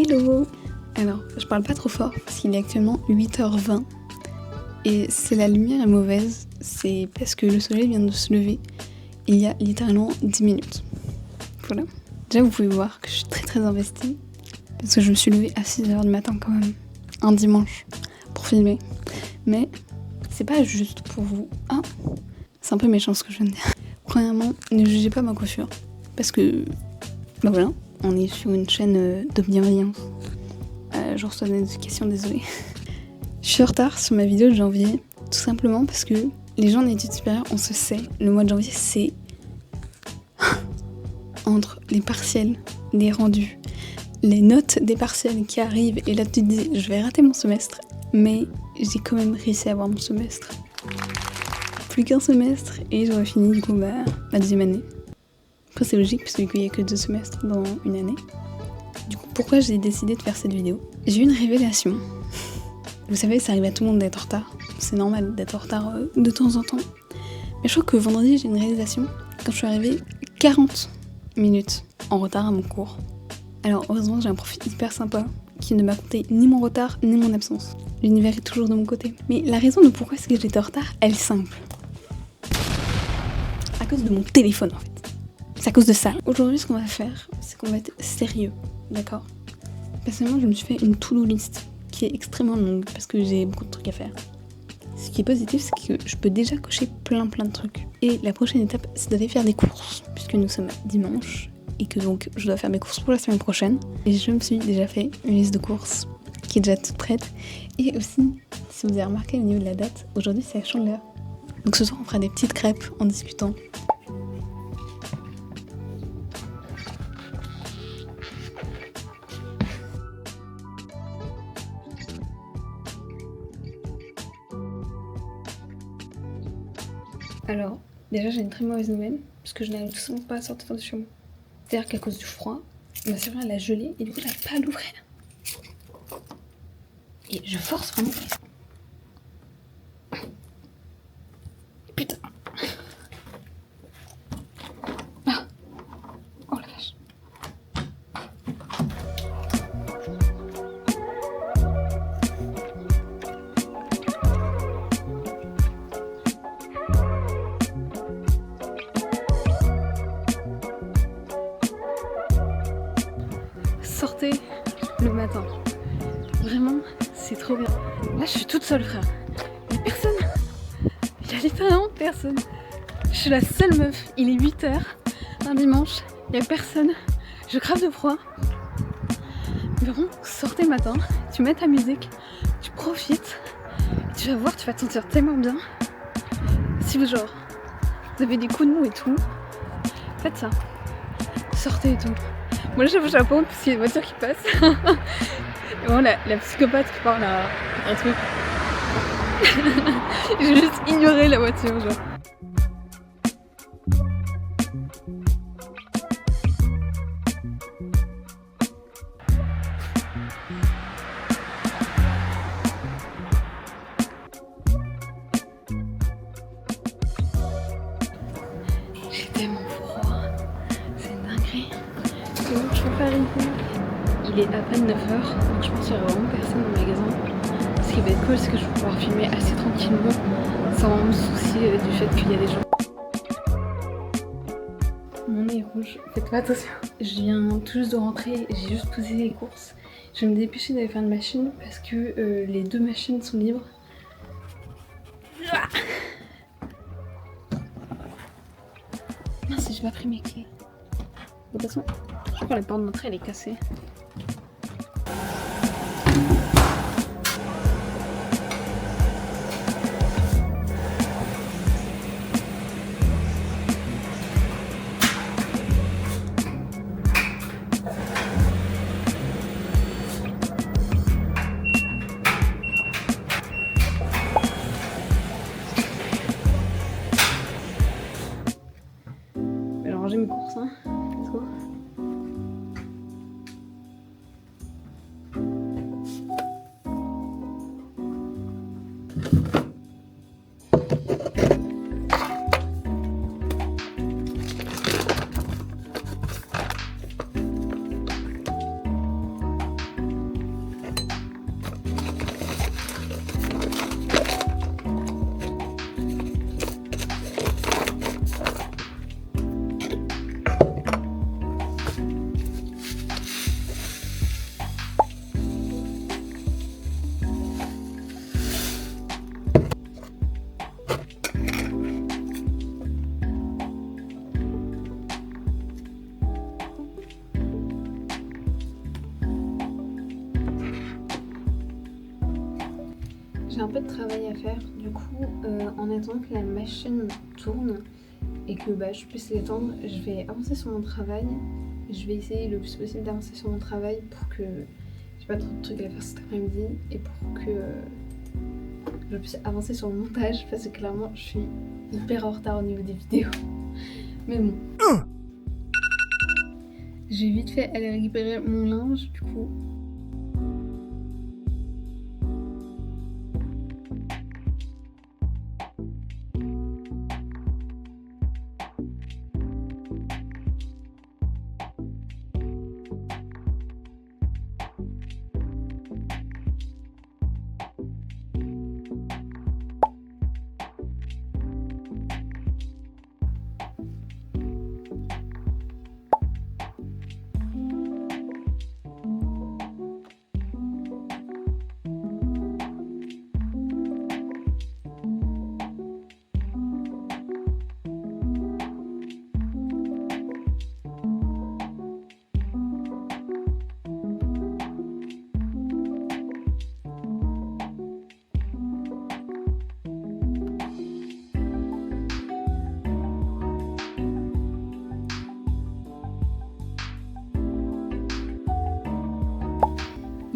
Hello! Alors, je parle pas trop fort parce qu'il est actuellement 8h20 et si la lumière est mauvaise, c'est parce que le soleil vient de se lever il y a littéralement 10 minutes. Voilà. Déjà, vous pouvez voir que je suis très investie parce que je me suis levée à 6h du matin quand même, un dimanche, pour filmer. Mais c'est pas juste pour vous. Ah, c'est un peu méchant ce que je viens de dire. Premièrement, ne jugez pas ma coiffure parce que, bah voilà, on est sur une chaîne de bienveillance. Je reçois des notifications, désolée. Je suis en retard sur ma vidéo de janvier, tout simplement parce que les gens en études supérieures, on se sait, le mois de janvier, c'est entre les partiels, les rendus, les notes des partiels qui arrivent, et là tu te dis, je vais rater mon semestre, mais j'ai quand même réussi à avoir mon semestre. Plus qu'un semestre, et j'aurais fini du coup ma deuxième année. Après c'est logique, parce qu'il n'y a que 2 semestres dans une année. Du coup, pourquoi j'ai décidé de faire cette vidéo? J'ai eu une révélation. Vous savez, ça arrive à tout le monde d'être en retard. C'est normal d'être en retard de temps en temps. Mais je crois que vendredi, j'ai une réalisation quand je suis arrivée 40 minutes en retard à mon cours. Alors heureusement, j'ai un prof hyper sympa qui ne m'a compté ni mon retard ni mon absence. L'univers est toujours de mon côté. Mais la raison de pourquoi est-ce que j'étais en retard, elle est simple. À cause de mon téléphone en fait. C'est à cause de ça. Aujourd'hui, ce qu'on va faire, c'est qu'on va être sérieux. D'accord. Personnellement, je me suis fait une to-do list qui est extrêmement longue parce que j'ai beaucoup de trucs à faire. Ce qui est positif, c'est que je peux déjà cocher plein de trucs. Et la prochaine étape, c'est d'aller faire des courses puisque nous sommes dimanche et que donc je dois faire mes courses pour la semaine prochaine. Et je me suis déjà fait une liste de courses qui est déjà toute prête. Et aussi, si vous avez remarqué au niveau de la date, aujourd'hui c'est la Chandeleur. Donc ce soir, on fera des petites crêpes en discutant. Alors, déjà j'ai une très mauvaise nouvelle, parce que je n'arrive tout simplement pas à sortir de chez moi. C'est-à-dire qu'à cause du froid, ma serrure elle a gelé et du coup j'arrive pas à l'ouvrir. Et je force vraiment. Putain. Ah. Oh la vache. Sortez le matin. Vraiment, c'est trop bien. Là, je suis toute seule, frère. Il y a personne. Il y a littéralement personne. Je suis la seule meuf. Il est 8h, un dimanche. Il y a personne. Je crave de froid. Mais bon, sortez le matin. Tu mets ta musique. Tu profites. Tu vas voir, tu vas te sentir tellement bien. Si vous, genre, vous avez des coups de mou et tout, faites ça. Sortez et tout. Moi, j'ai la honte parce qu'il y a une voiture qui passe. Et bon, la psychopathe qui parle à un truc. J'ai juste ignoré la voiture, genre. J'ai tellement froid. C'est une dinguerie. C'est bon, je peux faire une pause. Il est à peine 9h, donc je pense qu'il y aura vraiment personne dans le magasin. Ce qui va être cool, c'est que je vais pouvoir filmer assez tranquillement, sans me soucier du fait qu'il y a des gens. Mon nez est rouge, faites pas attention. Je viens tout juste de rentrer, j'ai juste posé les courses. Je vais me dépêcher d'aller faire une machine parce que les 2 machines sont libres. Mince, j'ai pas pris mes clés. De toute façon, je crois que la porte d'entrée elle est cassée. Je vais ranger mes courses, hein. Let's go. J'ai un peu de travail à faire, du coup, en attendant que la machine tourne et que je puisse l'étendre, je vais avancer sur mon travail. Je vais essayer le plus possible d'avancer sur mon travail pour que j'ai pas trop de trucs à faire cet après-midi et pour que je puisse avancer sur le montage parce que clairement je suis hyper en retard au niveau des vidéos. Mais bon. J'ai vite fait aller récupérer mon linge du coup.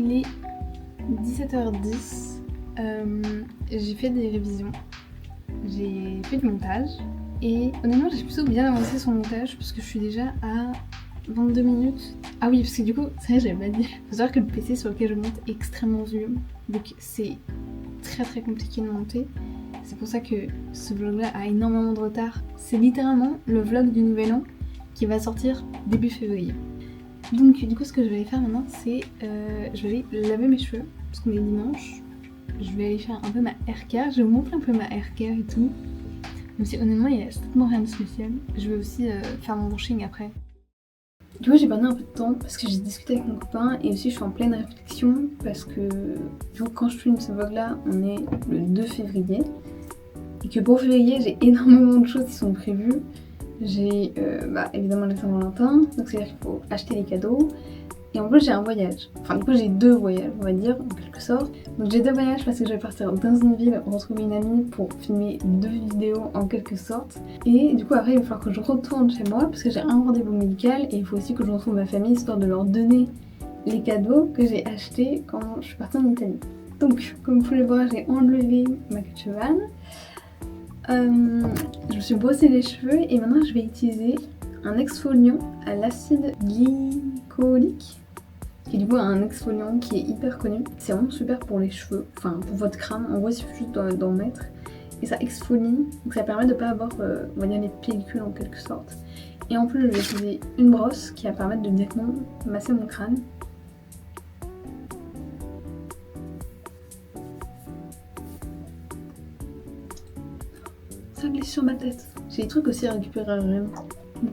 Il est 17h10, j'ai fait des révisions, j'ai fait du montage et honnêtement j'ai plutôt bien avancé sur le montage parce que je suis déjà à 22 minutes. Ah oui, parce que du coup, c'est vrai, j'avais pas dit. Faut savoir que le PC sur lequel je monte est extrêmement vieux, donc c'est très compliqué de monter. C'est pour ça que ce vlog là a énormément de retard. C'est littéralement le vlog du nouvel an qui va sortir début février. Donc du coup ce que je vais aller faire maintenant c'est je vais aller laver mes cheveux parce qu'on est dimanche. Je vais aller faire un peu ma haircare, je vais vous montrer un peu ma haircare et tout. Même si honnêtement il y a strictement rien de spécial. Je vais aussi faire mon brushing après. Du coup j'ai perdu un peu de temps parce que j'ai discuté avec mon copain et aussi je suis en pleine réflexion parce que du coup, quand je filme ce vlog là on est le 2 février et que pour février j'ai énormément de choses qui sont prévues. J'ai évidemment la Saint-Valentin, donc c'est-à-dire qu'il faut acheter les cadeaux. Et en plus j'ai un voyage, enfin du coup j'ai 2 voyages on va dire en quelque sorte. Donc j'ai 2 voyages parce que je vais partir dans une ville retrouver une amie pour filmer 2 vidéos en quelque sorte. Et du coup après il va falloir que je retourne chez moi parce que j'ai un rendez-vous médical et il faut aussi que je retrouve ma famille histoire de leur donner les cadeaux que j'ai achetés quand je suis partie en Italie. Donc comme vous pouvez le voir j'ai enlevé ma queue de cheval. Je me suis brossé les cheveux et maintenant je vais utiliser un exfoliant à l'acide glycolique qui est du coup un exfoliant qui est hyper connu. C'est vraiment super pour les cheveux, enfin pour votre crâne, en gros il suffit juste d'en mettre et ça exfolie, donc ça permet de pas avoir on va dire les pellicules en quelque sorte. Et en plus je vais utiliser une brosse qui va permettre de directement masser mon crâne. Ça glisse sur ma tête. J'ai des trucs aussi à récupérer à Rennes.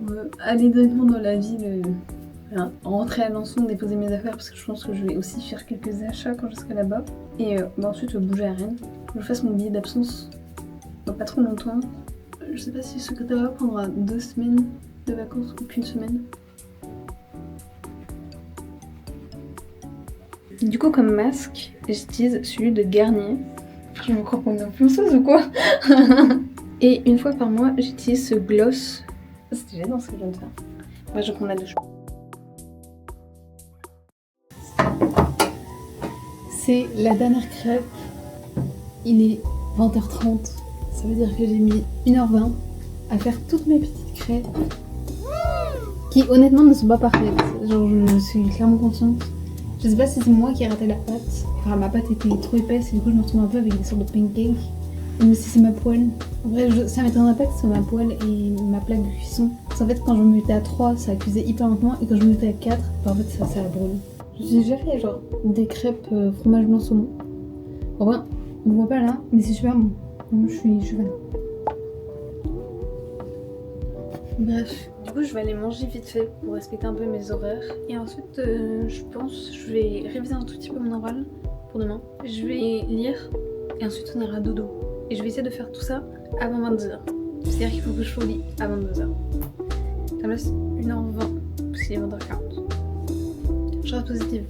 Pour aller directement dans la ville, rentrer à Alençon, déposer mes affaires parce que je pense que je vais aussi faire quelques achats quand je serai là-bas. Et ensuite bouger à Rennes. Je fasse mon billet d'absence dans pas trop longtemps. Je sais pas si le secrétariat prendra 2 semaines de vacances ou qu'une semaine. Du coup comme masque, j'utilise celui de Garnier. Je me crois qu'on est influenceuse ou quoi? Et une fois par mois, j'utilise ce gloss. C'était gênant ce que je viens de faire. Moi, je prends la douche. C'est la dernière crêpe. Il est 20h30. Ça veut dire que j'ai mis 1h20 à faire toutes mes petites crêpes. Qui honnêtement ne sont pas parfaites. Genre, je suis clairement consciente. Je sais pas si c'est moi qui ai raté la pâte. Enfin, ma pâte était trop épaisse et du coup, je me retrouve un peu avec des sortes de pancakes. Ou si c'est ma poêle. En vrai, ça m'étonnerait pas que ce soit ma poêle et ma plaque de cuisson. Parce qu'en fait, quand je me mettais à 3, ça cuisait hyper lentement. Et quand je me mettais à 4, en fait, ça brûle. J'ai déjà fait genre des crêpes fromage blanc saumon. En vrai, on voit pas là, mais c'est super bon. Moi, je suis fan. Bref, du coup, je vais aller manger vite fait pour respecter un peu mes horaires. Et ensuite, je pense, je vais réviser un tout petit peu mon oral pour demain. Je vais lire et ensuite on ira dodo. Et je vais essayer de faire tout ça avant 22h. C'est-à-dire qu'il faut que je sois au lit avant 22h. Ça me laisse 1h20 parce qu'il est 20h40. Je reste positive.